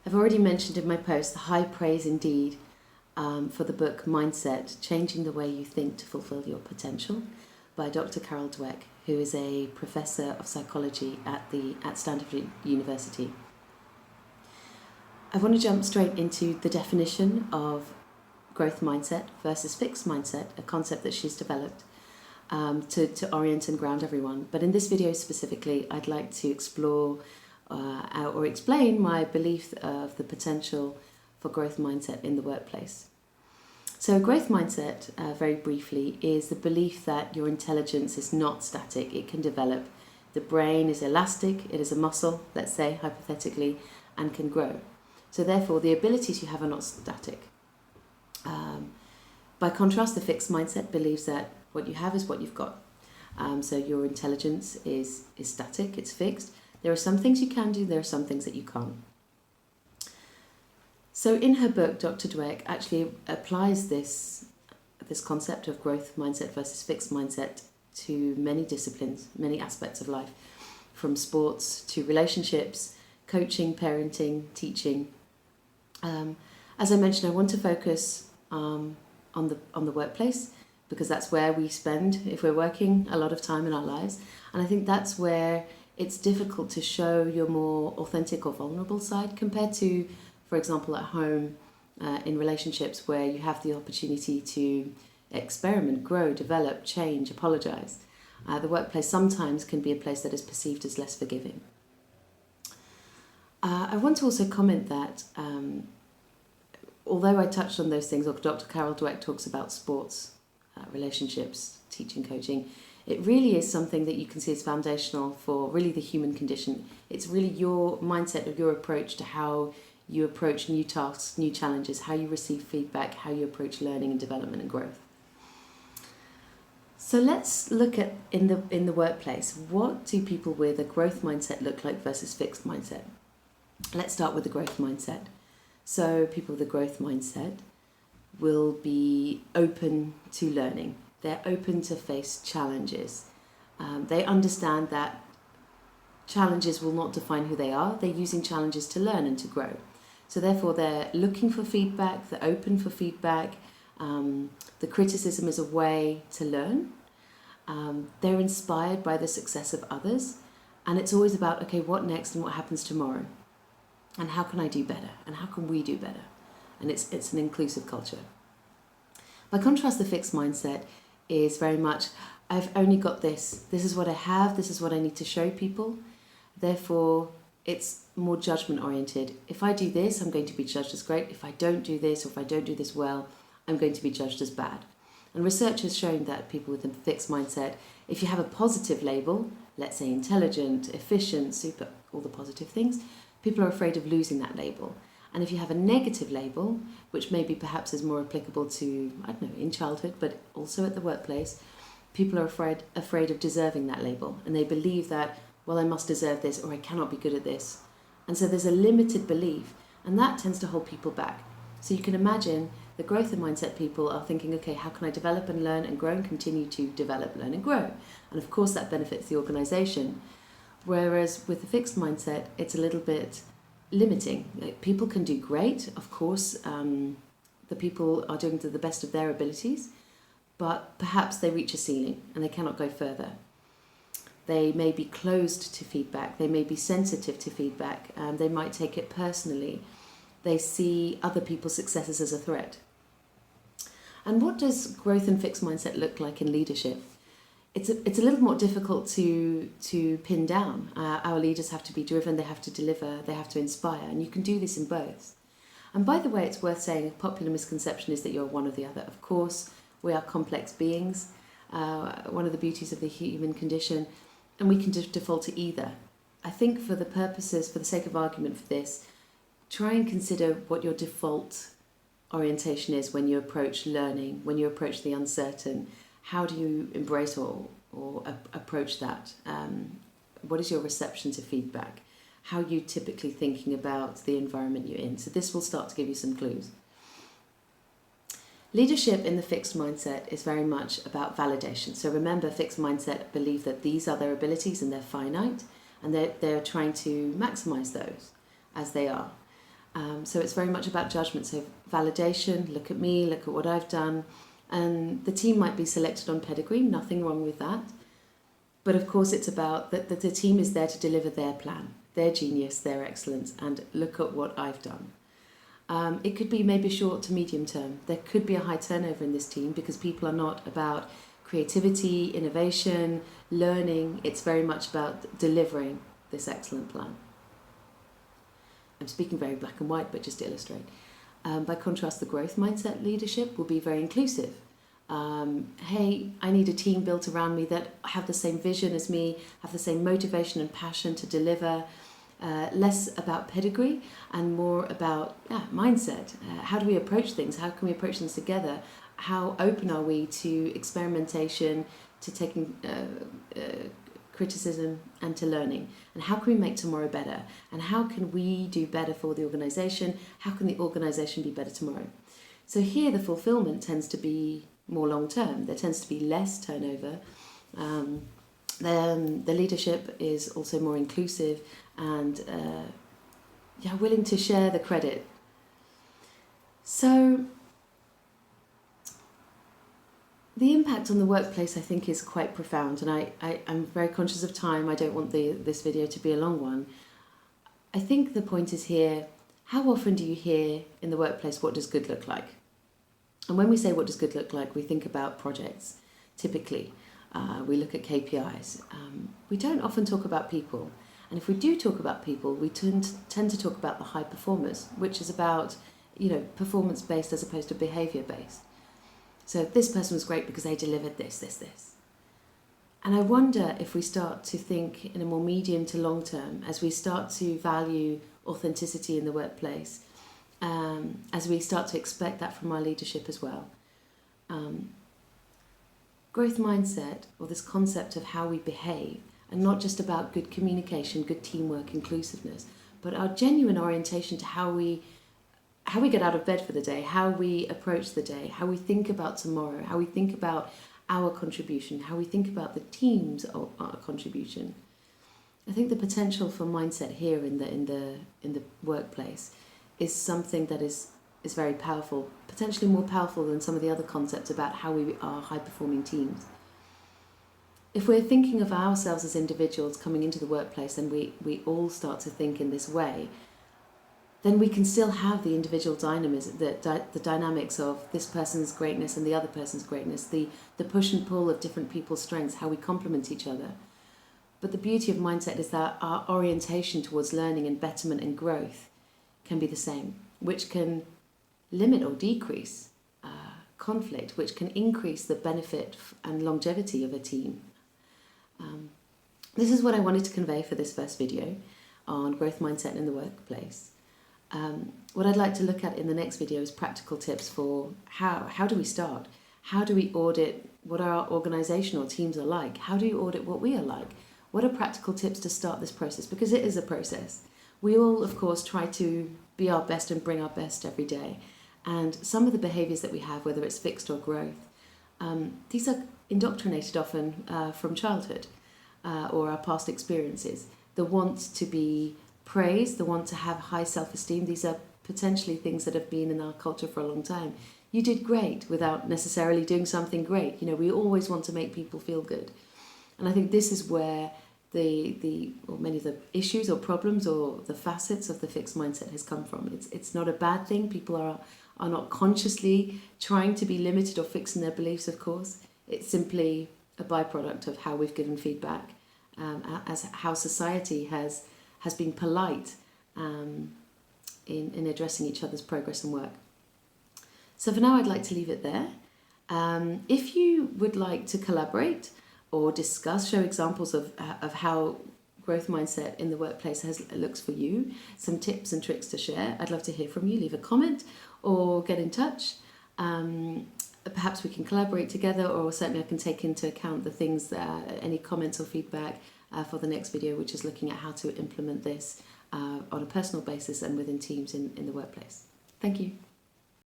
I've already mentioned in my post the high praise indeed for the book Mindset, Changing the Way You Think to Fulfill Your Potential by Dr. Dweck, who is a professor of psychology at Stanford University. I want to jump straight into the definition of growth mindset versus fixed mindset, a concept that she's developed to orient and ground everyone. But in this video specifically, I'd like to explore or explain my belief of the potential for growth mindset in the workplace. So growth mindset, very briefly, is the belief that your intelligence is not static, it can develop. The brain is elastic, it is a muscle, let's say, hypothetically, and can grow. So therefore, the abilities you have are not static. By contrast, the fixed mindset believes that what you have is what you've got. So your intelligence is static, it's fixed. There are some things you can do, there are some things that you can't. So in her book, Dr. Dweck actually applies this concept of growth mindset versus fixed mindset to many disciplines, many aspects of life, from sports to relationships, coaching, parenting, teaching. As I mentioned, I want to focus on the workplace because that's where we spend, if we're working, a lot of time in our lives. And I think that's where it's difficult to show your more authentic or vulnerable side compared to, for example, at home, in relationships where you have the opportunity to experiment, grow, develop, change, apologize. The workplace sometimes can be a place that is perceived as less forgiving. I want to also comment that although I touched on those things, or Dr. Dweck talks about sports, relationships, teaching, coaching, it really is something that you can see as foundational for really the human condition. It's really your mindset or your approach to how you approach new tasks, new challenges, how you receive feedback, how you approach learning and development and growth. So let's look at in the workplace, what do people with a growth mindset look like versus fixed mindset? Let's start with the growth mindset. So people with a growth mindset will be open to learning. They're open to face challenges. They understand that challenges will not define who they are. They're using challenges to learn and to grow. So therefore, they're looking for feedback. They're open for feedback. The criticism is a way to learn. They're inspired by the success of others. And it's always about, okay, what next and what happens tomorrow? And how can I do better? And how can we do better? And it's an inclusive culture. By contrast, the fixed mindset is very much, I've only got this. This is what I have. This is what I need to show people. Therefore, it's more judgment oriented. If I do this, I'm going to be judged as great. If I don't do this, or if I don't do this well, I'm going to be judged as bad. And research has shown that people with a fixed mindset, if you have a positive label, let's say intelligent, efficient, super, all the positive things, people are afraid of losing that label. And if you have a negative label, which maybe perhaps is more applicable to, I don't know, in childhood, but also at the workplace, people are afraid of deserving that label. And they believe that, well, I must deserve this, or I cannot be good at this. And so there's a limited belief, and that tends to hold people back. So you can imagine the growth and mindset people are thinking, okay, how can I develop and learn and grow and continue to develop, learn and grow? And of course that benefits the organization. Whereas with the fixed mindset, it's a little bit limiting. People can do great, of course, the people are doing to the best of their abilities, but perhaps they reach a ceiling and they cannot go further. They may be closed to feedback, they may be sensitive to feedback, they might take it personally. They see other people's successes as a threat. And what does growth and fixed mindset look like in leadership? It's a little more difficult to pin down. Our leaders have to be driven, they have to deliver, they have to inspire, and you can do this in both. And by the way, it's worth saying a popular misconception is that you're one or the other. Of course, we are complex beings, one of the beauties of the human condition, and we can default to either. I think for the sake of argument for this, try and consider what your default orientation is when you approach learning, when you approach the uncertain. How do you embrace or approach that? What is your reception to feedback? How are you typically thinking about the environment you're in? So this will start to give you some clues. Leadership in the fixed mindset is very much about validation. So remember, fixed mindset believe that these are their abilities and they're finite, and they're trying to maximize those as they are. So it's very much about judgment. So validation, look at me, look at what I've done. And the team might be selected on pedigree, nothing wrong with that. But of course it's about that the team is there to deliver their plan, their genius, their excellence, and look at what I've done. It could be maybe short to medium term. There could be a high turnover in this team because people are not about creativity, innovation, learning. It's very much about delivering this excellent plan. I'm speaking very black and white, but just to illustrate. By contrast, the growth mindset leadership will be very inclusive. Hey, I need a team built around me that have the same vision as me, have the same motivation and passion to deliver. Less about pedigree and more about mindset. How do we approach things? How can we approach things together? How open are we to experimentation, to taking criticism and to learning? And how can we make tomorrow better? And how can we do better for the organisation? How can the organisation be better tomorrow? So here the fulfilment tends to be more long term. There tends to be less turnover. Then the leadership is also more inclusive and willing to share the credit. So the impact on the workplace, I think, is quite profound, and I'm very conscious of time. I don't want this video to be a long one. I think the point is here, how often do you hear in the workplace, what does good look like? And when we say what does good look like, we think about projects, typically. We look at KPIs. We don't often talk about people. And if we do talk about people, we tend to talk about the high performers, which is about, performance-based as opposed to behaviour-based. So this person was great because they delivered this. And I wonder if we start to think in a more medium to long term, as we start to value authenticity in the workplace, as we start to expect that from our leadership as well. Growth mindset, or this concept of how we behave, and not just about good communication, good teamwork, inclusiveness, but our genuine orientation to how we get out of bed for the day, how we approach the day, how we think about tomorrow, how we think about our contribution, how we think about the team's contribution. I think the potential for mindset here in the workplace is something that is very powerful, potentially more powerful than some of the other concepts about how we are high-performing teams. If we're thinking of ourselves as individuals coming into the workplace and we all start to think in this way, then we can still have the individual dynamism, the dynamics of this person's greatness and the other person's greatness, the push and pull of different people's strengths, how we complement each other. But the beauty of mindset is that our orientation towards learning and betterment and growth can be the same, which can limit or decrease conflict, which can increase the benefit and longevity of a team. This is what I wanted to convey for this first video on growth mindset in the workplace. What I'd like to look at in the next video is practical tips for how do we start? How do we audit what our organisation or teams are like? How do you audit what we are like? What are practical tips to start this process? Because it is a process. We all, of course, try to be our best and bring our best every day. And some of the behaviours that we have, whether it's fixed or growth, these are indoctrinated often from childhood or our past experiences. The want to be praised, the want to have high self-esteem, these are potentially things that have been in our culture for a long time. You did great without necessarily doing something great. We always want to make people feel good. And I think this is where many of the issues or problems or the facets of the fixed mindset has come from. It's not a bad thing. People are not consciously trying to be limited or fixed in their beliefs, of course. It's simply a byproduct of how we've given feedback, as how society has been polite in addressing each other's progress and work. So for now, I'd like to leave it there. If you would like to collaborate or discuss, show examples of how growth mindset in the workplace looks for you, some tips and tricks to share, I'd love to hear from you. Leave a comment or get in touch. Perhaps we can collaborate together, or certainly I can take into account the things, any comments or feedback for the next video, which is looking at how to implement this on a personal basis and within teams in the workplace. Thank you.